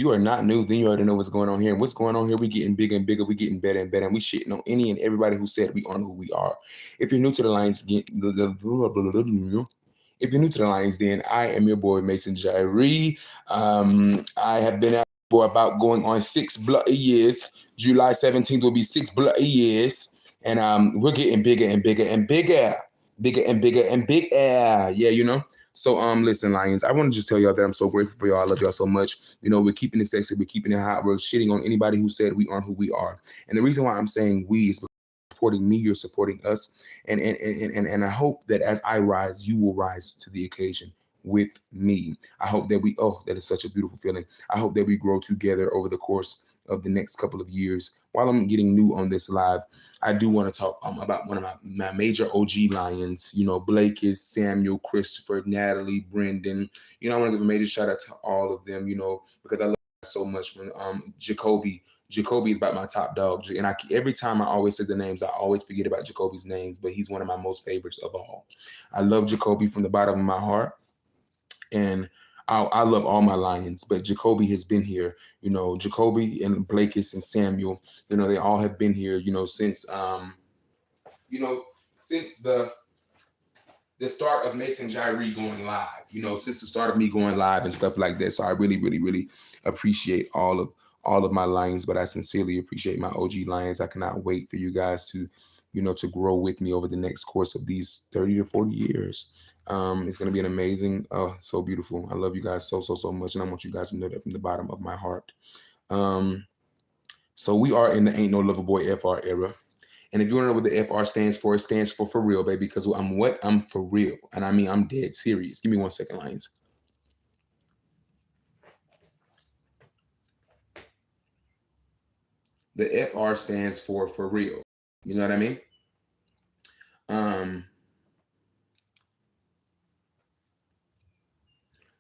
you are not new, then you already know what's going on here. And what's going on here, we getting bigger and bigger, we getting better and better, and we shitting on any and everybody who said we aren't who we are. If you're new to the Lions, if you're new to the Lions, then I am your boy Mason Jyree. I have been out for about going on 6 bloody years. July 17th will be 6 bloody years, and we're getting bigger and bigger and bigger, bigger and bigger and bigger. Yeah, you know. So listen, Lions, I want to just tell y'all that I'm so grateful for y'all. I love y'all so much. You know, we're keeping it sexy, we're keeping it hot, we're shitting on anybody who said we aren't who we are. And the reason why I'm saying we is because you're supporting me, you're supporting us, and I hope that as I rise, you will rise to the occasion with me. I hope that we, oh, that is such a beautiful feeling. I hope that we grow together over the course of the next couple of years. While I'm getting new on this live, I do want to talk about one of my major OG Lions. You know, Blake is Samuel, Christopher, Natalie, Brendan. You know, I want to give a major shout out to all of them, you know, because I love so much. From Jacoby. Jacoby is about my top dog. And every time I always say the names, I always forget about Jacoby's names, but he's one of my most favorites of all. I love Jacoby from the bottom of my heart. And I love all my Lions, but Jacoby has been here. You know, Jacoby and Blakis and Samuel. You know, they all have been here. You know, since the start of Mason Jyree going live. You know, since the start of me going live and stuff like that. So I really, really, really appreciate all of my Lions, but I sincerely appreciate my OG Lions. I cannot wait for you guys to, you know, to grow with me over the next course of these 30 to 40 years. It's going to be an amazing, so beautiful. I love you guys so, so, so much. And I want you guys to know that from the bottom of my heart. So we are in the Ain't No Lover Boy FR era. And if you want to know what the FR stands for real, baby, because I'm for real. And I mean, I'm dead serious. Give me 1 second, Lions. The FR stands for real. You know what I mean?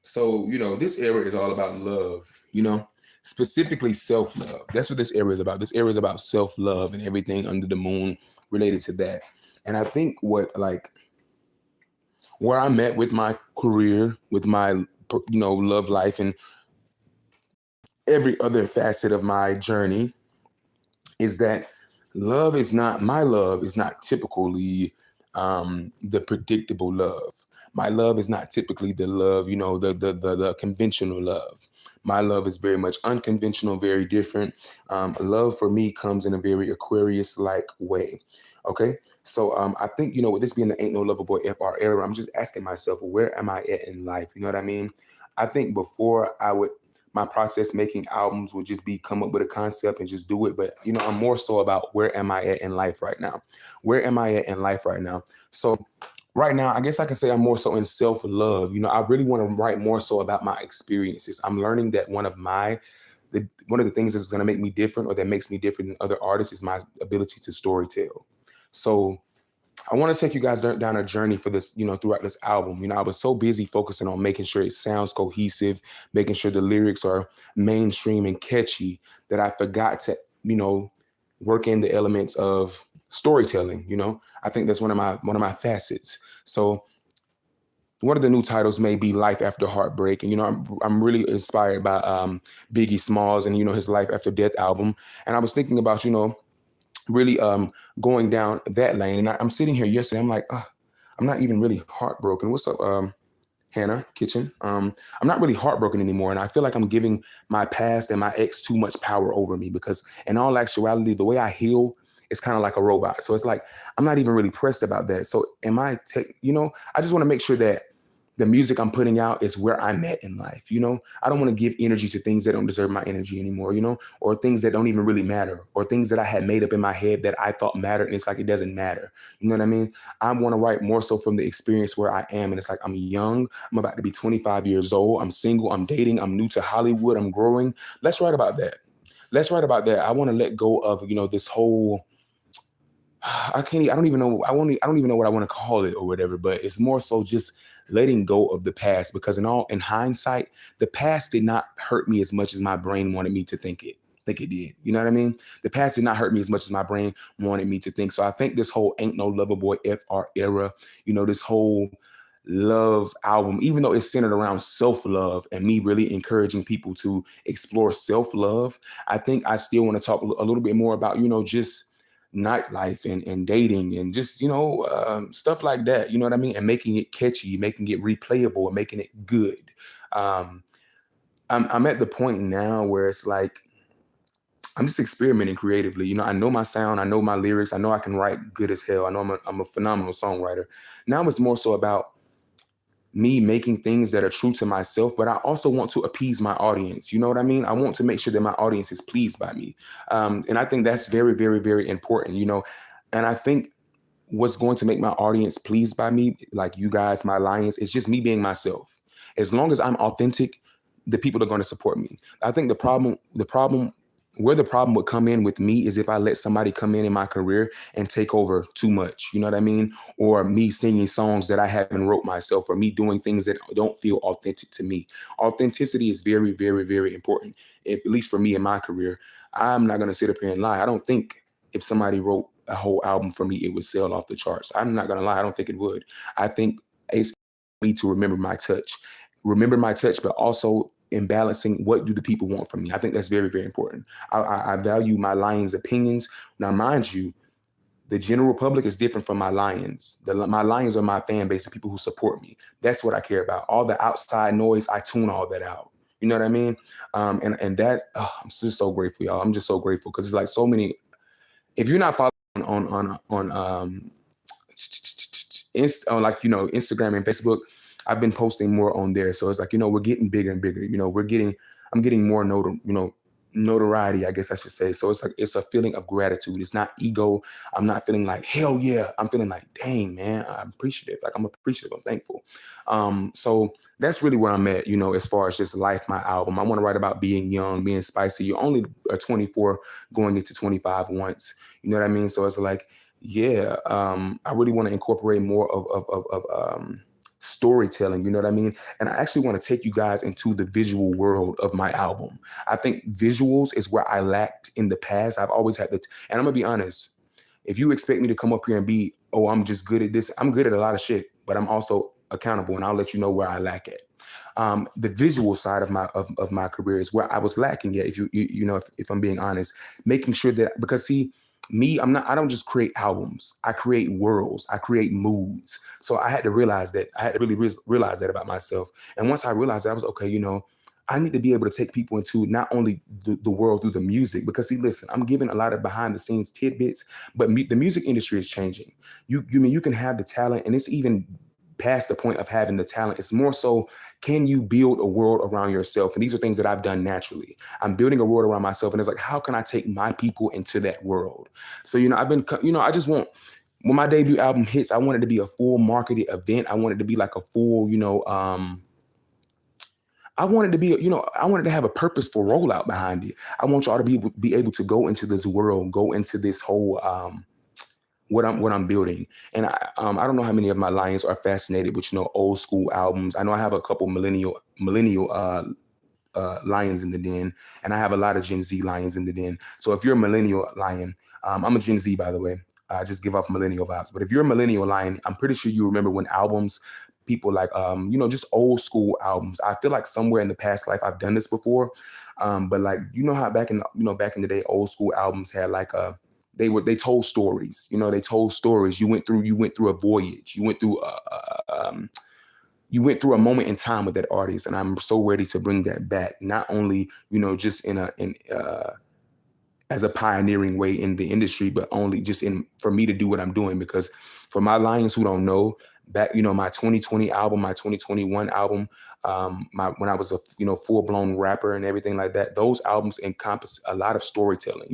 So, you know, this era is all about love, you know, specifically self love. That's what this era is about. This era is about self love and everything under the moon related to that. And I think where I'm at with my career, with my, you know, love life and every other facet of my journey is that my love is not typically the predictable love. My love is not typically the love, you know, the conventional love. My love is very much unconventional, very different. Love for me comes in a very Aquarius-like way. Okay, so I think, you know, with this being the Ain't No Lover Boy FR era, I'm just asking myself, where am I at in life? You know what I mean? I think before my process making albums would just be come up with a concept and just do it. But, you know, I'm more so about where am I at in life right now? Where am I at in life right now? So right now, I guess I can say I'm more so in self-love. You know, I really want to write more so about my experiences. I'm learning that one of the things that's going to make me different, or that makes me different than other artists, is my ability to storytell. So I want to take you guys down a journey for this, you know, throughout this album. You know, I was so busy focusing on making sure it sounds cohesive, making sure the lyrics are mainstream and catchy, that I forgot to, you know, work in the elements of storytelling. You know, I think that's one of my facets. So one of the new titles may be Life After Heartbreak. And, you know, I'm really inspired by Biggie Smalls and, you know, his Life After Death album. And I was thinking about, you know, really going down that lane. And I'm sitting here yesterday, I'm like, I'm not even really heartbroken. What's up, Hannah Kitchen? I'm not really heartbroken anymore. And I feel like I'm giving my past and my ex too much power over me, because in all actuality, the way I heal is kind of like a robot. So it's like, I'm not even really pressed about that. So you know, I just want to make sure that the music I'm putting out is where I'm at in life. You know, I don't want to give energy to things that don't deserve my energy anymore, you know, or things that don't even really matter, or things that I had made up in my head that I thought mattered. And it's like, it doesn't matter. You know what I mean? I want to write more so from the experience where I am. And it's like, I'm young. I'm about to be 25 years old. I'm single. I'm dating. I'm new to Hollywood. I'm growing. Let's write about that. Let's write about that. I want to let go of, you know, this whole, I don't even know. I don't even know what I want to call it or whatever, but it's more so just letting go of the past, because in hindsight, the past did not hurt me as much as my brain wanted me to think it did. You know what I mean? The past did not hurt me as much as my brain wanted me to think. So I think this whole Ain't No Lover Boy FR era, you know, this whole love album, even though it's centered around self-love and me really encouraging people to explore self-love, I think I still want to talk a little bit more about, just nightlife and dating and just, stuff like that. You know what I mean? And making it catchy, making it replayable, and making it good. Um, I'm at the point now where it's like, I'm just experimenting creatively. I know my sound, I know my lyrics, I know I can write good as hell. I know I'm a phenomenal songwriter. Now it's more so about me making things that are true to myself, but I also want to appease my audience. You know what I mean? I want to make sure that my audience is pleased by me. And I think that's very, very, very important, and I think what's going to make my audience pleased by me, like you guys, my lions, is just me being myself. As long as I'm authentic, the people are going to support me. I think where the problem would come in with me is if I let somebody come in my career and take over too much. You know what I mean? Or me singing songs that I haven't wrote myself, or me doing things that don't feel authentic to me. Authenticity is very, very, very important. At least for me in my career, I'm not going to sit up here and lie. I don't think if somebody wrote a whole album for me, it would sell off the charts. I'm not gonna lie, I don't think it would. I think it's me to remember my touch, but also in balancing what do the people want from me. I think that's very, very important. I value my lions' opinions. Now, mind you, the general public is different from my lions. My lions are my fan base, the people who support me. That's what I care about. All the outside noise, I tune all that out. You know what I mean? And that I'm just so grateful, y'all. I'm just so grateful because it's like so many. If you're not following on like Instagram and Facebook, I've been posting more on there. So it's like we're getting bigger and bigger. I'm getting more notoriety, I guess I should say. So it's like it's a feeling of gratitude. It's not ego. I'm not feeling like hell yeah. I'm feeling like dang man, I'm appreciative. Like I'm appreciative. I'm thankful. So that's really where I'm at. As far as just life, my album. I want to write about being young, being spicy. You only are 24, going into 25 once. You know what I mean? So it's like, yeah, I really want to incorporate more of storytelling, you know what I mean? And I actually want to take you guys into the visual world of my album. I think visuals is where I lacked in the past. I've always had and I'm gonna be honest, if you expect me to come up here and be, oh, I'm just good at this, I'm good at a lot of shit, but I'm also accountable, and I'll let you know where I lack at. The visual side of my career is where I was lacking at. If I'm being honest, making sure that, because see, me, I don't just create albums. I create worlds. I create moods. So I had to realize that. I had to really realize that about myself. And once I realized that, I was okay, I need to be able to take people into not only the world through the music, because see, listen, I'm giving a lot of behind the scenes tidbits, but the music industry is changing. You can have the talent, and it's even past the point of having the talent. It's more so, can you build a world around yourself? And these are things that I've done naturally. I'm building a world around myself, and it's like, how can I take my people into that world? So, I've been, I just want, when my debut album hits, I want it to be a full marketed event. I want it to be like a full, I wanted to be, I wanted to have a purposeful rollout behind it. I want y'all to be able to go into this world, go into this whole, what I'm building. And I don't know how many of my lions are fascinated with, old school albums. I know I have a couple millennial lions in the den, and I have a lot of Gen Z lions in the den. So if you're a millennial lion, I'm a Gen Z, by the way. I just give off millennial vibes. But if you're a millennial lion, I'm pretty sure you remember when albums, people like, just old school albums. I feel like somewhere in the past life I've done this before. But like, how back in the day, old school albums had like they told stories. They told stories. You went through a voyage. You went through a moment in time with that artist, and I'm so ready to bring that back. Not only just as a pioneering way in the industry, but only just for me to do what I'm doing. Because for my lions who don't know, back, my 2020 album, my 2021 album, when I was a full blown rapper and everything like that, those albums encompass a lot of storytelling.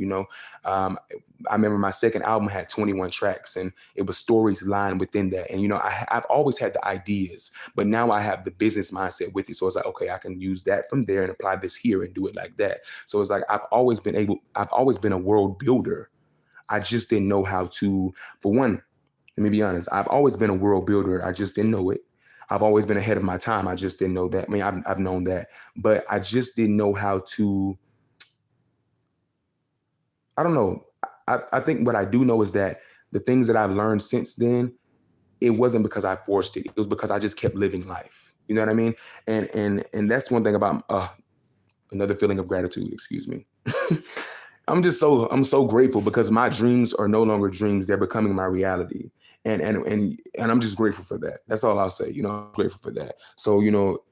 I remember my second album had 21 tracks, and it was stories lined within that. And I've always had the ideas, but now I have the business mindset with it. So it's like, okay, I can use that from there and apply this here and do it like that. So it's like I've always been a world builder. I just didn't know how to. For one, let me be honest, I've always been a world builder. I just didn't know it. I've always been ahead of my time. I just didn't know that. I mean, I've known that, but I just didn't know how to. I don't know. I think what I do know is that the things that I've learned since then, it wasn't because I forced it. It was because I just kept living life. You know what I mean? And that's one thing about another feeling of gratitude. Excuse me. I'm so grateful because my dreams are no longer dreams; they're becoming my reality. And I'm just grateful for that. That's all I'll say. You know, I'm grateful for that. So you know,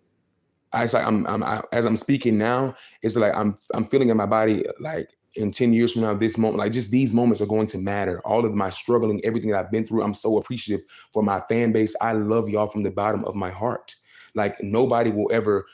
it's like as I'm speaking now, it's like I'm feeling in my body like in 10 years from now, this moment, like just these moments are going to matter. All of my struggling, everything that I've been through, I'm so appreciative for my fan base. I love y'all from the bottom of my heart. Like nobody will ever,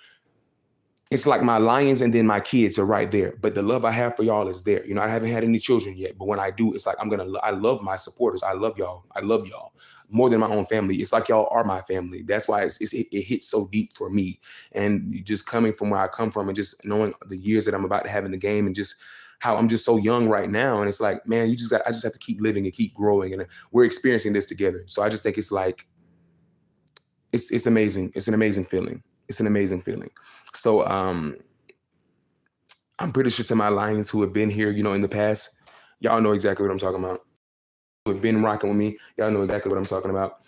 it's like my lions and then my kids are right there. But the love I have for y'all is there. You know, I haven't had any children yet, but when I do, it's like I love my supporters. I love y'all. I love y'all more than my own family. It's like y'all are my family. That's why it hits so deep for me. And just coming from where I come from and just knowing the years that I'm about to have in the game and just how I'm just so young right now. And it's like, man, I just have to keep living and keep growing. And we're experiencing this together. So I just think it's like, it's amazing. It's an amazing feeling. It's an amazing feeling. So I'm pretty sure to my Lions who have been here, you know, in the past, y'all know exactly what I'm talking about. Who have been rocking with me, y'all know exactly what I'm talking about.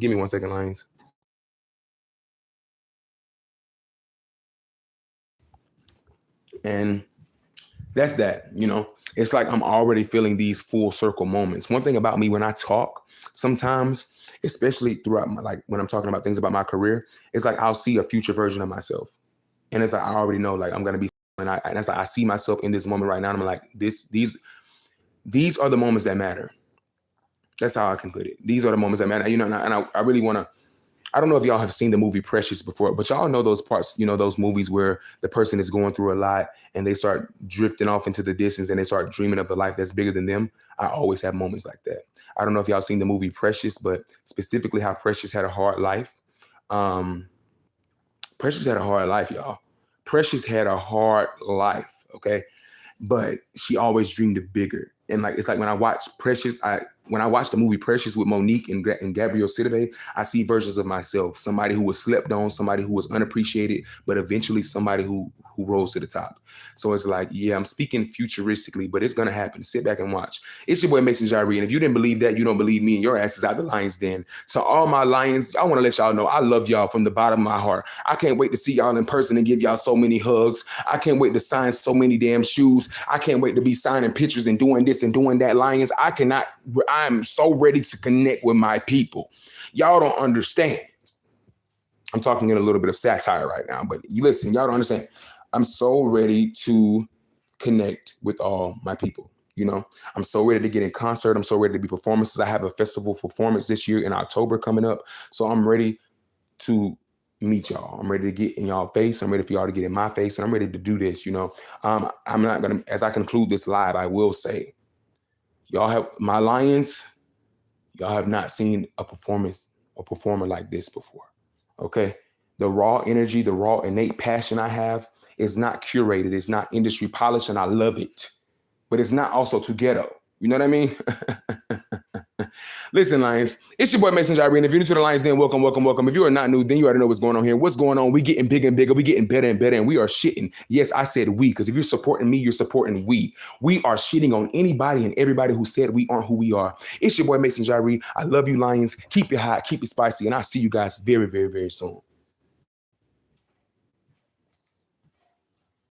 Give me 1 second, Lions. And that's that, you know. It's like I'm already feeling these full circle moments. One thing about me when I talk, sometimes, especially throughout my, like when I'm talking about things about my career, it's like I'll see a future version of myself. And it's like I already know like I'm gonna be and it's like I see myself in this moment right now. And I'm like, these are the moments that matter. That's how I can put it. These are the moments that matter. You know, I really want to. I don't know if y'all have seen the movie Precious before, but y'all know those parts. You know, those movies where the person is going through a lot and they start drifting off into the distance and they start dreaming of a life that's bigger than them. I always have moments like that. I don't know if y'all seen the movie Precious, but specifically how Precious had a hard life. Um, Precious had a hard life, y'all. Precious had a hard life. Okay, but she always dreamed of bigger. And like it's like when I watch Precious, when I watch the movie Precious with Monique and Gabrielle Sidibe, I see versions of myself, somebody who was slept on, somebody who was unappreciated, but eventually somebody who rose to the top. So it's like, yeah, I'm speaking futuristically, but it's gonna happen. Sit back and watch. It's your boy Mason Jyree, and if you didn't believe that, you don't believe me, and your ass is out the Lions Den. So all my Lions, I want to let y'all know I love y'all from the bottom of my heart. I can't wait to see y'all in person and give y'all so many hugs. I can't wait to sign so many damn shoes. I can't wait to be signing pictures and doing this and doing that. Lions, I'm so ready to connect with my people. Y'all don't understand. I'm talking in a little bit of satire right now, but you listen, y'all don't understand. I'm so ready to connect with all my people. You know, I'm so ready to get in concert. I'm so ready to be performances. I have a festival performance this year in October coming up. So I'm ready to meet y'all. I'm ready to get in y'all face. I'm ready for y'all to get in my face. And I'm ready to do this, you know. I'm not going to, as I conclude this live, I will say, y'all have, my Lions, y'all have not seen a performer like this before. Okay. The raw energy, the raw innate passion I have is not curated. It's not industry polished, and I love it. But it's not also too ghetto. You know what I mean? Listen, Lions, it's your boy Mason Jyree, and if you're new to the Lions Den, welcome, welcome, welcome. If you are not new, then you already know what's going on here. What's going on? We getting bigger and bigger. We getting better and better, and we are shitting. Yes, I said we, because if you're supporting me, you're supporting we. We are shitting on anybody and everybody who said we aren't who we are. It's your boy Mason Jyree. I love you, Lions. Keep it hot, keep it spicy, and I'll see you guys very, very, very soon.